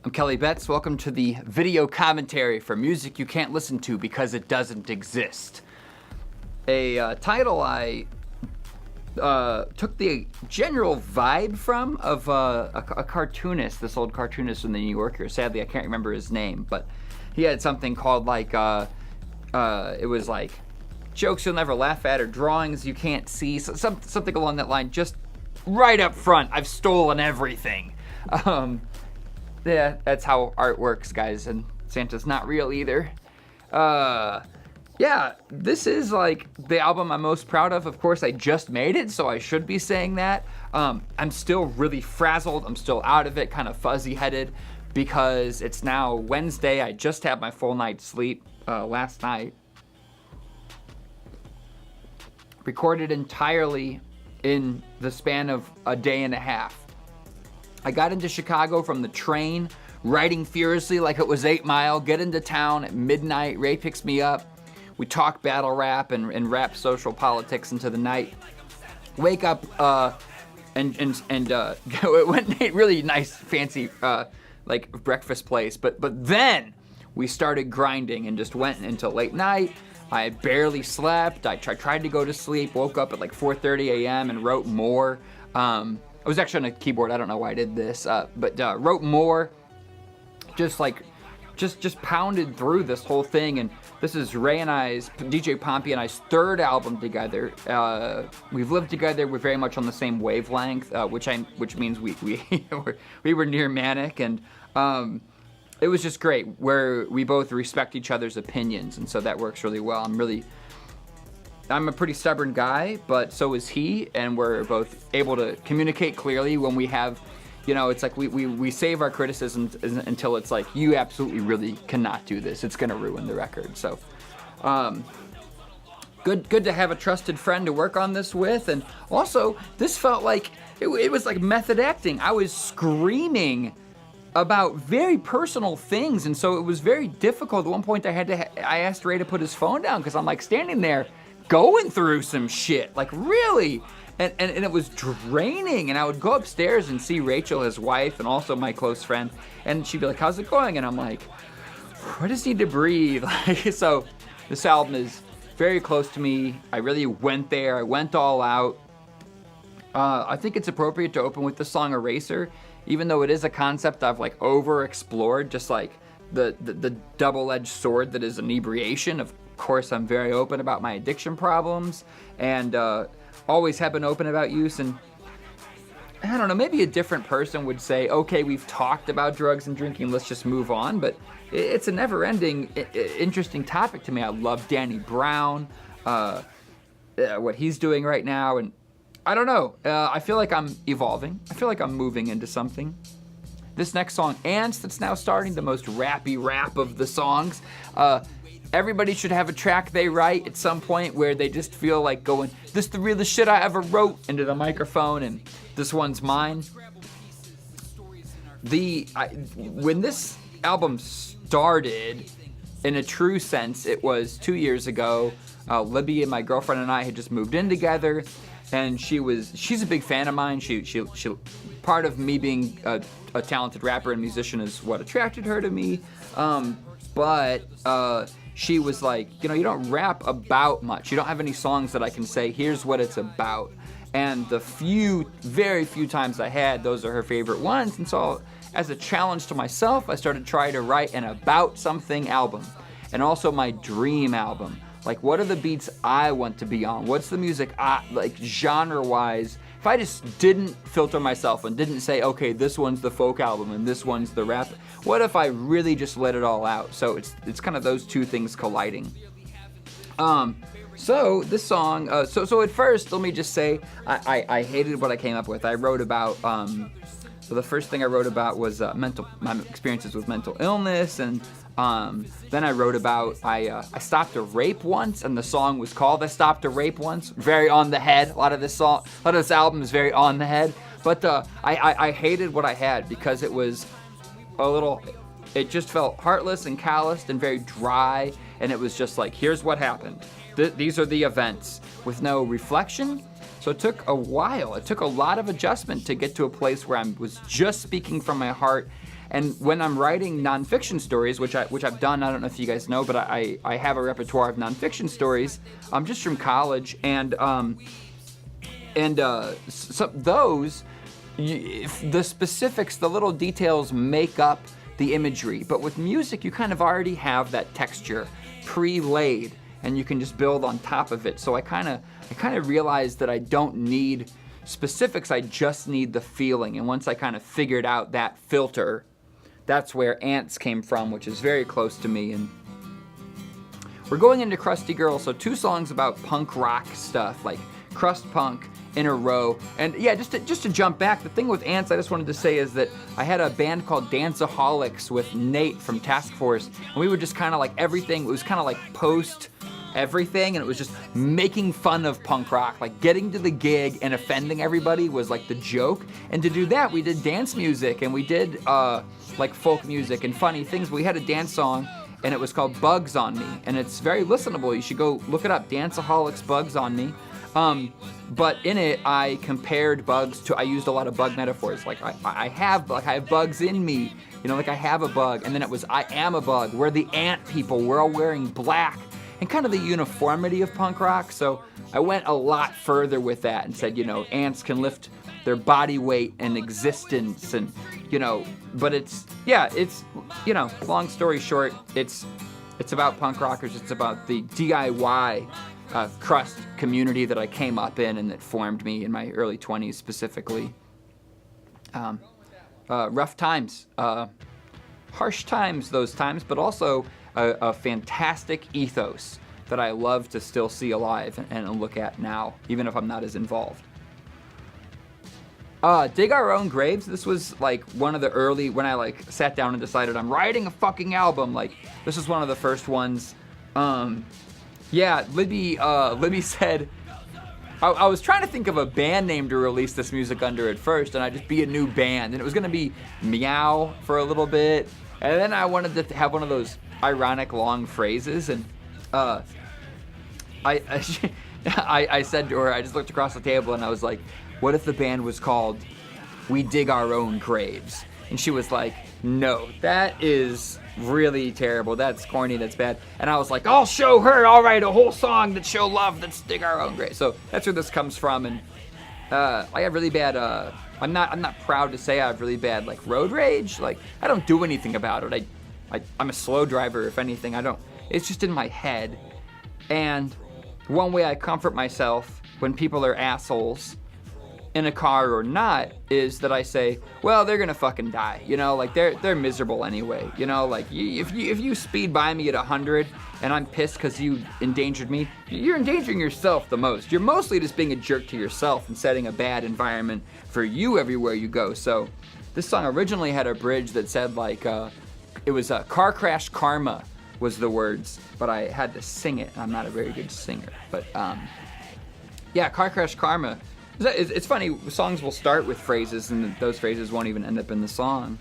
I'm Kelly Betz. Welcome to the video commentary for music you can't listen to because it doesn't exist. A title I took the general vibe from of a cartoonist, this old cartoonist from the New Yorker. Sadly, I can't remember his name, but he had something called like, it was like jokes you'll never laugh at or drawings you can't see, so something along that line. Just right up front, I've stolen everything. Yeah, that's how art works, guys, and Santa's not real either. Yeah, this is like the album I'm most proud of. Of course, I just made it, so I should be saying that. I'm still really frazzled. I'm still out of it, kind of fuzzy-headed, because it's now Wednesday. I just had my full night's sleep last night. Recorded entirely in the span of a day and a half. I got into Chicago from the train, riding furiously like it was 8 Mile, get into town at midnight. Ray picks me up. We talk battle rap and rap social politics into the night. Wake up and it went a really nice, fancy like breakfast place. But then we started grinding and just went into late night. I barely slept. I tried to go to sleep, woke up at like 4:30 a.m. and wrote more. I was actually on a keyboard. I don't know why I did this, but wrote more. Just pounded through this whole thing. And this is Ray and I's, DJ Pompey and I's third album together. We've lived together. We're very much on the same wavelength, which means we were near manic, and it was just great. Where we both respect each other's opinions, and so that works really well. I'm a pretty stubborn guy, but so is he, and we're both able to communicate clearly when we have, it's like we save our criticisms until it's like, you absolutely really cannot do this. It's gonna ruin the record. So, good to have a trusted friend to work on this with, and also this felt like it was like method acting. I was screaming about very personal things, and so it was very difficult. At one point, I asked Ray to put his phone down because I'm like standing there going through some shit, like really, and it was draining. And I would go upstairs and see Rachel, his wife, and also my close friend, and she'd be like, "How's it going?" And I'm like, "I just need to breathe." So this album is very close to me. I really went there. I went all out. I think it's appropriate to open with the song "Eraser," even though it is a concept I've like over-explored, just like the double-edged sword that is inebriation. Of course, I'm very open about my addiction problems, and always have been open about use. And I don't know, maybe a different person would say, okay, we've talked about drugs and drinking, let's just move on. But it's a never-ending, interesting topic to me. I love Danny Brown, what he's doing right now, and I don't know. I feel like I'm evolving. I feel like I'm moving into something. This next song, Ants, that's now starting, the most rappy rap of the songs. Everybody should have a track they write at some point where they just feel like going, "This is the realest shit I ever wrote," into the microphone, and this one's mine. When this album started, in a true sense, it was 2 years ago. Libby and my girlfriend and I had just moved in together, and she's a big fan of mine. She part of me being a talented rapper and musician is what attracted her to me. But she was like, you don't rap about much. You don't have any songs that I can say, here's what it's about. And the very few times I had, those are her favorite ones. And so as a challenge to myself, I started trying to write an about something album. And also my dream album. Like, what are the beats I want to be on? What's the music like genre-wise? If I just didn't filter myself and didn't say, okay, this one's the folk album and this one's the rap, what if I really just let it all out? So it's kind of those two things colliding. So this song, so at first, let me just say, I hated what I came up with. I wrote about, so the first thing I wrote about was my experiences with mental illness, and then I wrote about I stopped a rape once, and the song was called "I Stopped a Rape Once." Very on the head. A lot of this album is very on the head. But I hated what I had because it was it just felt heartless and calloused and very dry, and it was just like, here's what happened. These are the events, with no reflection. So it took a while. It took a lot of adjustment to get to a place where I was just speaking from my heart And when I'm writing nonfiction stories, which I've done, I don't know if you guys know, but I have a repertoire of nonfiction stories, just from college, and those, the specifics, the little details make up the imagery. But with music, you kind of already have that texture pre-laid, and you can just build on top of it. So I kind of realized that I don't need specifics, I just need the feeling. And once I kind of figured out that filter, that's where Ants came from, which is very close to me. And we're going into Crusty Girl, so 2 songs about punk rock stuff, like crust punk in a row. And yeah, just to jump back, the thing with Ants I just wanted to say is that I had a band called Danceaholics with Nate from Task Force, and we would just kind of like everything, it was kind of like post everything, and it was just making fun of punk rock. Like getting to the gig and offending everybody was like the joke. And to do that, we did dance music, and we did like folk music and funny things. We had a dance song, and it was called Bugs on Me, and it's very listenable. You should go look it up, Danceaholics Bugs on Me. But in it, I compared bugs to, I used a lot of bug metaphors. Like I have bugs in me, you know, like I have a bug. And then it was, I am a bug. We're the ant people. We're all wearing black, and kind of the uniformity of punk rock. So I went a lot further with that and said, you know, ants can lift their body weight and existence, and, you know, but it's, you know, long story short, it's about punk rockers. It's about the DIY crust community that I came up in and that formed me in my early 20s specifically. Rough times, harsh times those times, but also a fantastic ethos that I love to still see alive and look at now, even if I'm not as involved. Dig Our Own Graves, this was like one of the early, when I like sat down and decided I'm writing a fucking album, like this was one of the first ones. Yeah, Libby said, I was trying to think of a band name to release this music under at first, and I'd just be a new band, and it was gonna be Meow for a little bit, and then I wanted to have one of those ironic long phrases, and I said to her, I just looked across the table and I was like, what if the band was called We Dig Our Own Graves? And she was like, no, that is really terrible. That's corny. That's bad. And I was like, I'll show her. I'll write a whole song that show love. Let's dig our own grave. So that's where this comes from. And I have really bad. I'm not proud to say I have really bad like road rage. Like I don't do anything about it. I'm a slow driver. If anything, I don't. It's just in my head. And one way I comfort myself when people are assholes, in a car or not, is that I say, well, they're gonna fucking die, you know, like they're miserable anyway, you know, like if you speed by me at 100 and I'm pissed because you endangered me, you're endangering yourself the most. You're mostly just being a jerk to yourself and setting a bad environment for you everywhere you go. So this song originally had a bridge that said like, it was a car crash karma was the words, but I had to sing it. I'm not a very good singer, but yeah, car crash karma. It's funny, songs will start with phrases and those phrases won't even end up in the song.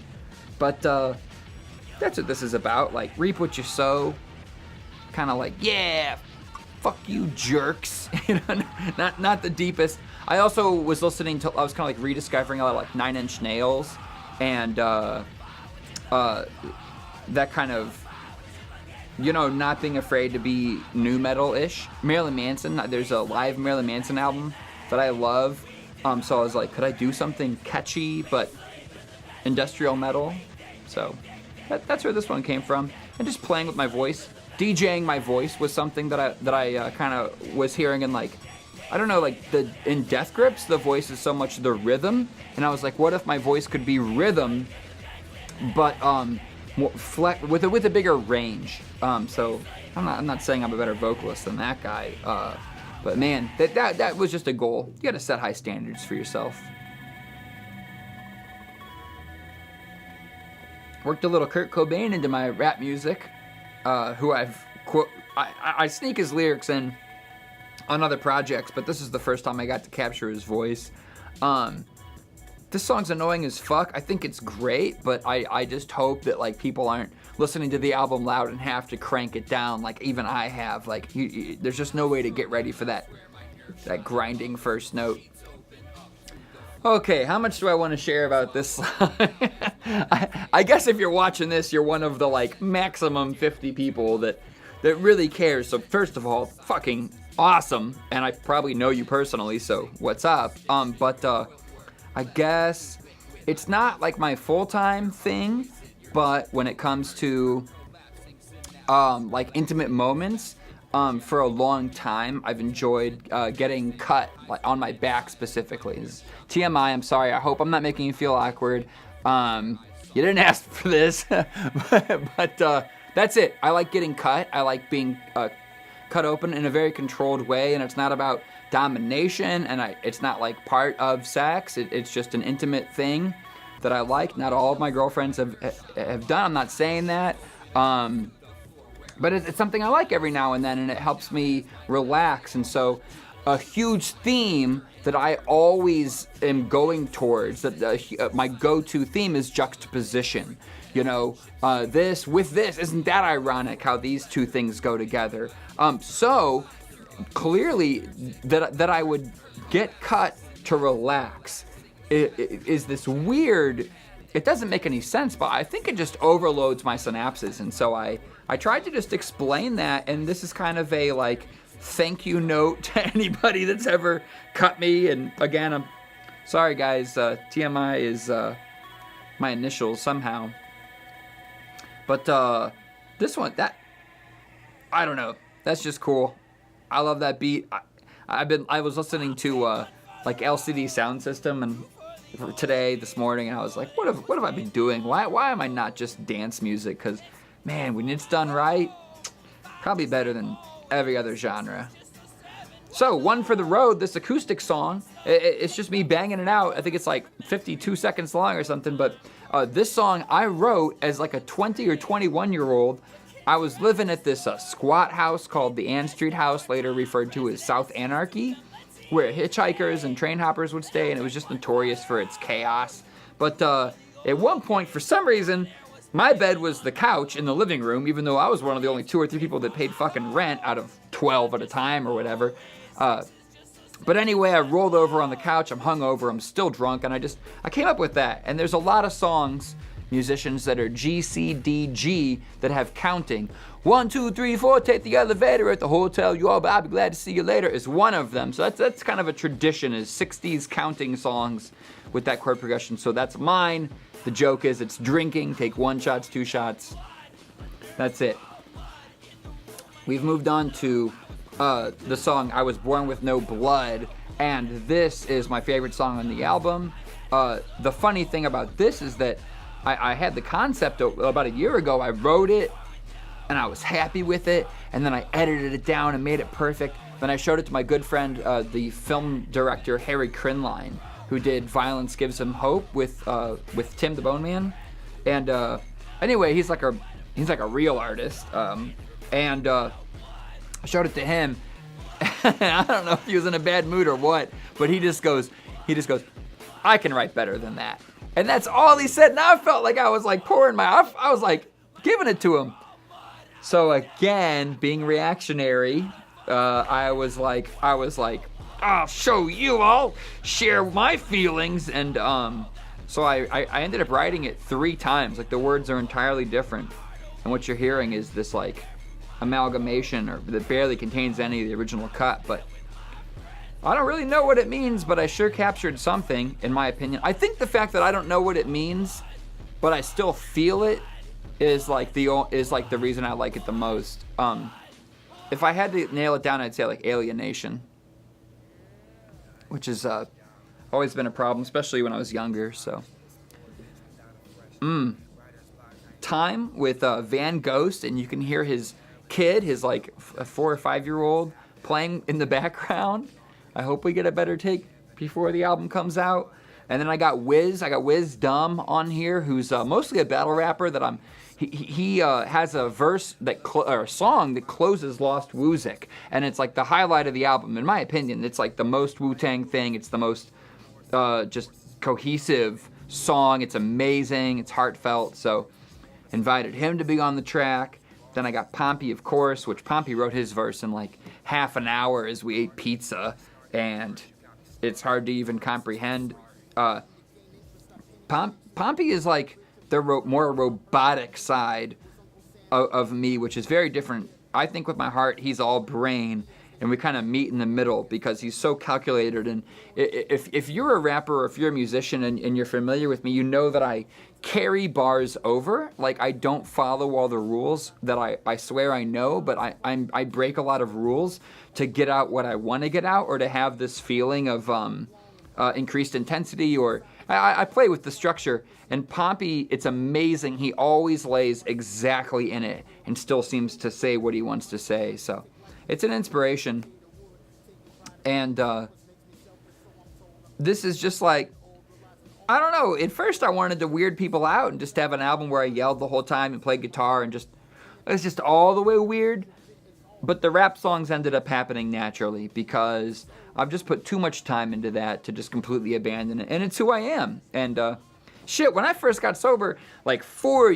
But that's what this is about, like reap what you sow. Kind of like, yeah, fuck you jerks. You know, not the deepest. I also was listening to, I was kind of like rediscovering a lot of like 9 Inch Nails and that kind of, you know, not being afraid to be nu metal-ish. Marilyn Manson, there's a live Marilyn Manson album that I love, so I was like, could I do something catchy but industrial metal? So that's where this one came from. And just playing with my voice, DJing my voice was something that I kind of was hearing in like, I don't know, like in Death Grips, the voice is so much the rhythm, and I was like, what if my voice could be rhythm, but more with a bigger range? So I'm not saying I'm a better vocalist than that guy. But man, that was just a goal. You gotta set high standards for yourself. Worked a little Kurt Cobain into my rap music, who I sneak his lyrics in on other projects, but this is the first time I got to capture his voice. This song's annoying as fuck. I think it's great, but I just hope that like people aren't listening to the album loud and have to crank it down like even I have. Like there's just no way to get ready for that grinding first note. Okay, how much do I want to share about this song? I guess if you're watching this, you're one of the like maximum 50 people that really cares. So first of all, fucking awesome, and I probably know you personally, so what's up? But I guess it's not like my full-time thing, but when it comes to like intimate moments, for a long time, I've enjoyed getting cut, like on my back specifically. This is TMI, I'm sorry. I hope I'm not making you feel awkward. You didn't ask for this, but that's it. I like getting cut. I like being cut open in a very controlled way, and it's not about domination, and it's not like part of sex. It's just an intimate thing that I like. Not all of my girlfriends have done. I'm not saying that. But it's something I like every now and then, and it helps me relax. And so a huge theme that I always am going towards, that my go-to theme is juxtaposition. You know, this with this. Isn't that ironic how these two things go together? So clearly that I would get cut to relax is this weird... It doesn't make any sense, but I think it just overloads my synapses. And so I tried to just explain that, and this is kind of a like thank you note to anybody that's ever cut me. And again, I'm sorry guys, TMI is my initials somehow. But this one, I don't know, that's just cool. I love that beat. I was listening to like LCD Sound System and this morning, and I was like, what have I been doing? Why am I not just dance music? Because man, when it's done right, probably better than every other genre. So, One for the Road, this acoustic song, it's just me banging it out. I think it's like 52 seconds long or something, but this song I wrote as like a 20 or 21-year-old. I was living at this squat house called the Ann Street House, later referred to as South Anarchy, where hitchhikers and train hoppers would stay, and it was just notorious for its chaos. But at one point, for some reason, my bed was the couch in the living room, even though I was one of the only 2 or 3 people that paid fucking rent out of 12 at a time or whatever. But anyway, I rolled over on the couch, I'm hungover, I'm still drunk, and I came up with that. And there's a lot of songs, musicians that are G, C, D, G, that have counting. 1, 2, 3, 4, take the elevator at the hotel, I'll be glad to see you later is one of them. So that's kind of a tradition, is 60s counting songs with that chord progression. So that's mine. The joke is it's drinking, take 1 shot, 2 shots. That's it. We've moved on to the song I Was Born With No Blood, and this is my favorite song on the album. The funny thing about this is that I had the concept about a year ago. I wrote it, and I was happy with it, and then I edited it down and made it perfect. Then I showed it to my good friend, the film director Harry Crinline, who did Violence Gives Him Hope with Tim the Bone Man. And anyway, he's like a real artist. And I showed it to him. I don't know if he was in a bad mood or what, but he just goes, I can write better than that. And that's all he said. Now I felt like I was like pouring I was like giving it to him. So again, being reactionary, I was like, I'll show you, I'll share my feelings. And so I ended up writing it 3 times. Like the words are entirely different. And what you're hearing is this like amalgamation that barely contains any of the original cut. But I don't really know what it means, but I sure captured something, in my opinion. I think the fact that I don't know what it means, but I still feel it, is like the reason I like it the most. If I had to nail it down, I'd say like alienation, which has always been a problem, especially when I was younger. So, Time with Van Ghost, and you can hear his kid, his like a 4 or 5-year-old, playing in the background. I hope we get a better take before the album comes out. And then I got Wiz Dumb on here, who's mostly a battle rapper that he has a verse or a song that closes Lost Wuzik, and it's like the highlight of the album, in my opinion. It's like the most Wu-Tang thing. It's the most just cohesive song. It's amazing. It's heartfelt. So invited him to be on the track. Then I got Pompey, of course, which Pompey wrote his verse in like half an hour as we ate pizza, and it's hard to even comprehend Pompey is like the more robotic side of me, which is very different. I think with my heart, he's all brain, and we kind of meet in the middle because he's so calculated. And if you're a rapper or if you're a musician and you're familiar with me, you know that I carry bars over. Like, I don't follow all the rules that I swear I know, but I break a lot of rules to get out what I want to get out, or to have this feeling of increased intensity, or I play with the structure. And Pompey, it's amazing. He always lays exactly in it and still seems to say what he wants to say. So it's an inspiration. And this is just like, I don't know. At first I wanted to weird people out and just have an album where I yelled the whole time and played guitar and just, it's just all the way weird. But the rap songs ended up happening naturally because I've just put too much time into that to just completely abandon it. And it's who I am. And shit, when I first got sober, 4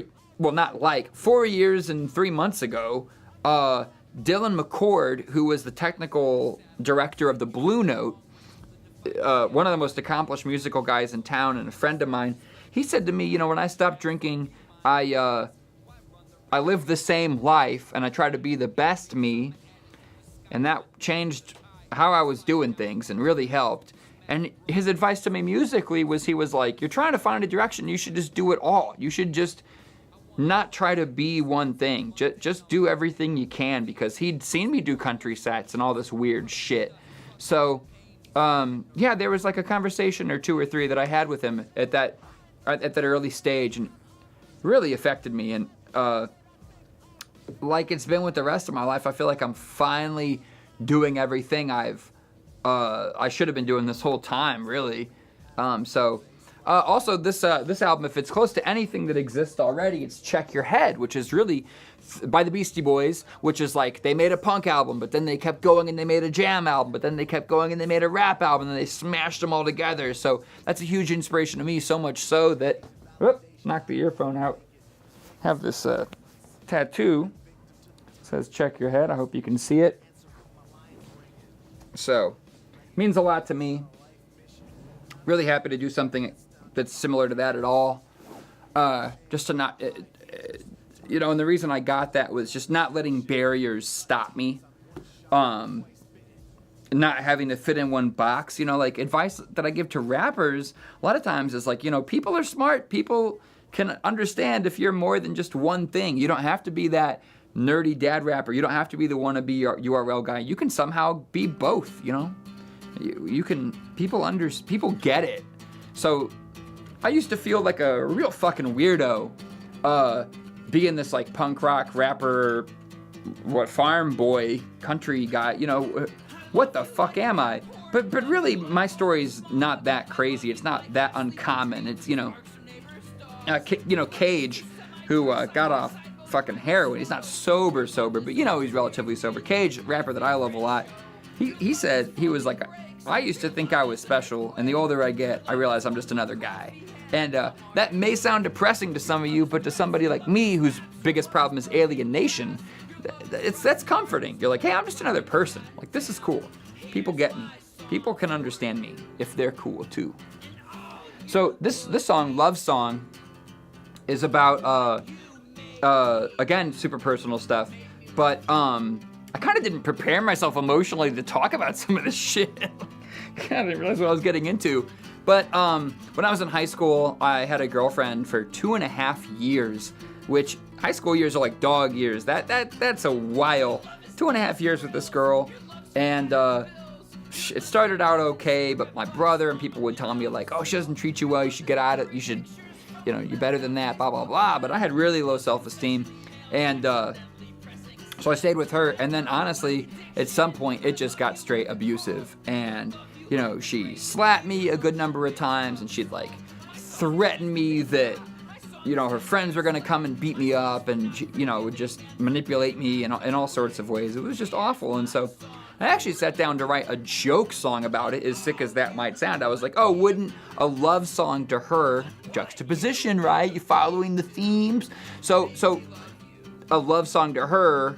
years and 3 months ago, Dylan McCord, who was the technical director of the Blue Note, one of the most accomplished musical guys in town and a friend of mine, he said to me, when I stopped drinking, I lived the same life and I tried to be the best me, and that changed how I was doing things and really helped. And his advice to me musically was, he was like, you're trying to find a direction, you should just do it all. You should just not try to be one thing. Just do everything you can, because he'd seen me do country sets and all this weird shit. So, yeah, there was like a conversation or two or three that I had with him at that early stage, and really affected me. And like it's been with the rest of my life, I feel like I'm finally doing everything I should have been doing this whole time, really. Also, this album, if it's close to anything that exists already, it's Check Your Head, which is really by the Beastie Boys, which is like, they made a punk album, but then they kept going and they made a jam album, but then they kept going and they made a rap album, and they smashed them all together. So that's a huge inspiration to me, so much so that, knock the earphone out. Have this tattoo. It says Check Your Head. I hope you can see it. So, means a lot to me. Really happy to do something that's similar to that at all. Just to not, and the reason I got that was just not letting barriers stop me. Not having to fit in one box. Like, advice that I give to rappers a lot of times is like, people are smart. People can understand if you're more than just one thing. You don't have to be that nerdy dad rapper. You don't have to be the wannabe URL guy. You can somehow be both, You can, people get it. So I used to feel like a real fucking weirdo being this like punk rock rapper, farm boy, country guy, what the fuck am I? But really, my story's not that crazy. It's not that uncommon. It's, Cage, who got off fucking heroin. He's not sober, but he's relatively sober. Cage, rapper that I love a lot, he said, he was like, I used to think I was special, and the older I get, I realize I'm just another guy. And that may sound depressing to some of you, but to somebody like me, whose biggest problem is alienation, that's comforting. You're like, hey, I'm just another person. Like, this is cool. People get me. People can understand me if they're cool too. So this song, Love Song, is about again, super personal stuff, but I kind of didn't prepare myself emotionally to talk about some of this shit. I didn't realize what I was getting into. But when I was in high school, I had a girlfriend for 2.5 years, which high school years are like dog years. That's a while. 2.5 years with this girl, and it started out okay, but my brother and people would tell me like, oh, she doesn't treat you well, you should get out of it, you should, you're better than that, blah, blah, blah. But I had really low self-esteem, and so I stayed with her, and then honestly, at some point, it just got straight abusive, and, she slapped me a good number of times, and she'd, like, threaten me that, her friends were gonna come and beat me up, and, would just manipulate me in all sorts of ways. It was just awful, and so I actually sat down to write a joke song about it, as sick as that might sound. I was like, oh, wouldn't a love song to her, juxtaposition, right? You're following the themes? So a love song to her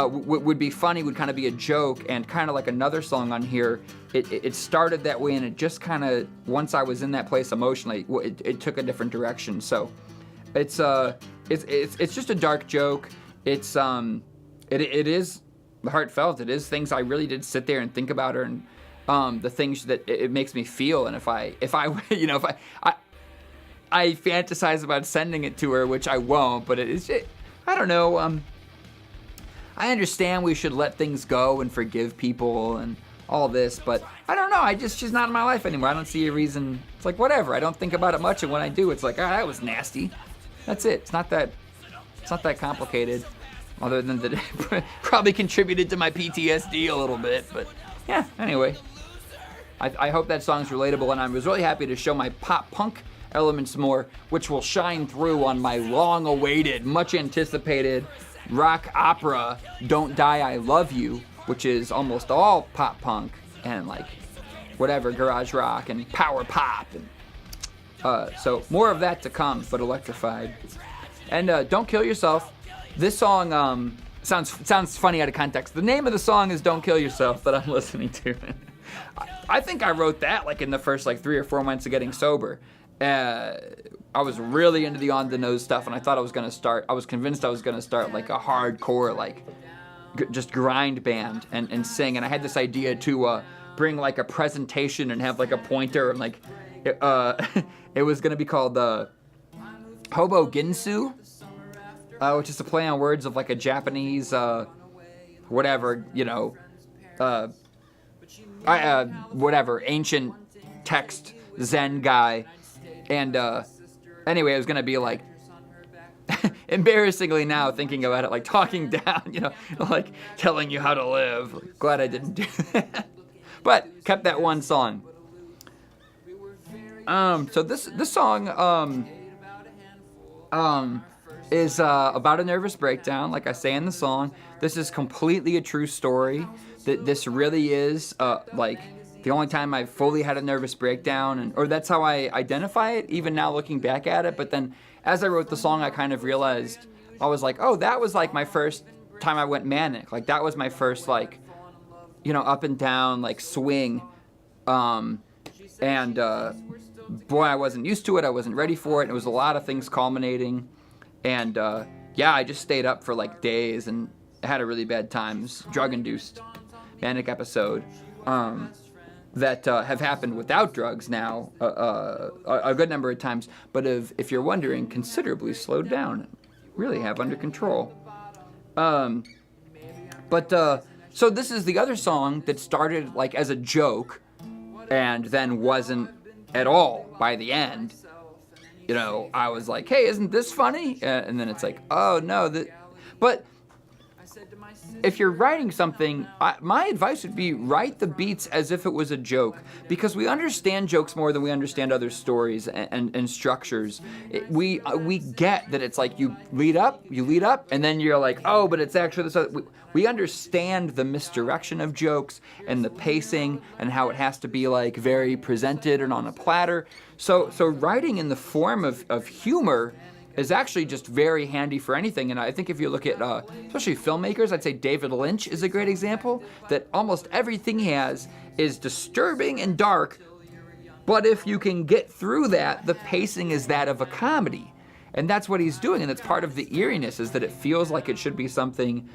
would be funny, would kind of be a joke, and kind of like another song on here, it started that way, and it just kind of, once I was in that place emotionally, it took a different direction. So it's just a dark joke. It is heartfelt. It is things I really did sit there and think about her, and the things that it makes me feel. And if I I fantasize about sending it to her, which I won't, but I don't know. I understand we should let things go and forgive people and all this, but I don't know. She's not in my life anymore. I don't see a reason. It's like, whatever. I don't think about it much, and when I do, it's like, that was nasty. That's it. It's not that complicated, other than that it probably contributed to my PTSD a little bit. But yeah, anyway. I hope that song's relatable, and I was really happy to show my pop punk elements more, which will shine through on my long-awaited, much-anticipated rock opera, Don't Die, I Love You, which is almost all pop punk and like whatever, garage rock and power pop. And so more of that to come, but electrified. And Don't Kill Yourself. This song sounds funny out of context. The name of the song is Don't Kill Yourself that I'm listening to. I think I wrote that like in the first like 3 or 4 months of getting sober. I was really into the on the nose stuff, and I was convinced I was gonna start like a hardcore like just grind band and sing. And I had this idea to bring like a presentation and have like a pointer, and like it was gonna be called Hobo Ginsu, which is a play on words of like a Japanese whatever, whatever ancient text Zen guy. And anyway, it was gonna be like, embarrassingly now thinking about it, like talking down, like telling you how to live. Like, glad I didn't do that, but kept that one song. So this song is about a nervous breakdown, like I say in the song. This is completely a true story. That this really is like the only time I've fully had a nervous breakdown, or that's how I identify it, even now looking back at it. But then as I wrote the song, I kind of realized, I was like, oh, that was like my first time I went manic. Like that was my first like, up and down like swing. Boy, I wasn't used to it. I wasn't ready for it. It was a lot of things culminating. And I just stayed up for like days and had a really bad time. Drug-induced manic episode. That have happened without drugs now a good number of times, but if you're wondering, considerably slowed down, really have under control. So this is the other song that started like as a joke and then wasn't at all by the end. I was like, hey, isn't this funny? And then it's like, oh no, but if you're writing something, my advice would be write the beats as if it was a joke, because we understand jokes more than we understand other stories and structures. We get that it's like you lead up, and then you're like, oh, but it's actually this other. We understand the misdirection of jokes and the pacing and how it has to be like very presented and on a platter. So writing in the form of humor is actually just very handy for anything. And I think if you look at especially filmmakers, I'd say David Lynch is a great example, that almost everything he has is disturbing and dark, but if you can get through that, the pacing is that of a comedy. And that's what he's doing, and that's part of the eeriness, is that it feels like it should be something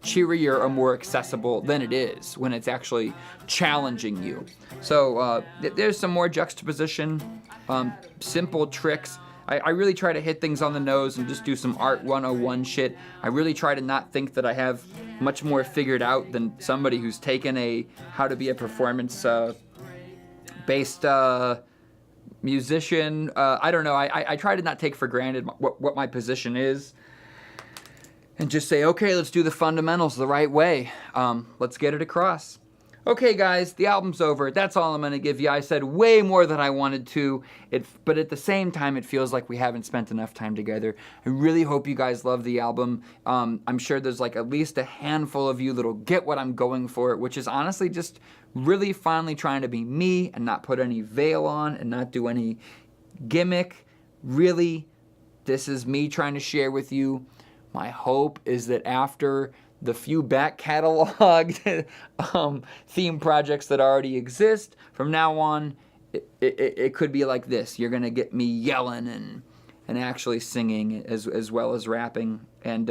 cheerier or more accessible than it is when it's actually challenging you. So there's some more juxtaposition, simple tricks. I really try to hit things on the nose and just do some Art 101 shit. I really try to not think that I have much more figured out than somebody who's taken a how to be a performance based musician. I don't know. I try to not take for granted what my position is and just say, okay, let's do the fundamentals the right way. Let's get it across. Okay, guys, the album's over. That's all I'm going to give you. I said way more than I wanted to, but at the same time, it feels like we haven't spent enough time together. I really hope you guys love the album. I'm sure there's like at least a handful of you that'll get what I'm going for, which is honestly just really finally trying to be me and not put any veil on and not do any gimmick. Really, this is me trying to share with you. My hope is that after the few back cataloged theme projects that already exist. From now on, it could be like this. You're gonna get me yelling and actually singing as well as rapping. And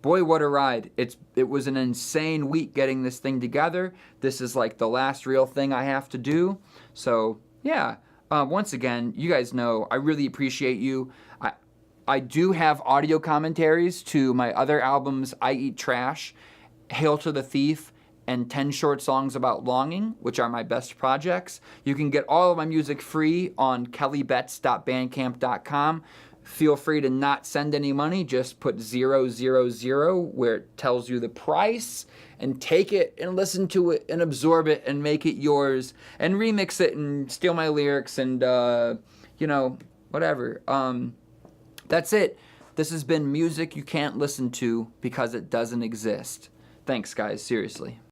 boy, what a ride! It was an insane week getting this thing together. This is like the last real thing I have to do. So yeah. Once again, you guys know I really appreciate you. I do have audio commentaries to my other albums, I Eat Trash, Hail to the Thief, and 10 Short Songs About Longing, which are my best projects. You can get all of my music free on kellybetz.bandcamp.com. Feel free to not send any money, just put 000 where it tells you the price, and take it and listen to it and absorb it and make it yours and remix it and steal my lyrics and, whatever. That's it. This has been music you can't listen to because it doesn't exist. Thanks, guys. Seriously.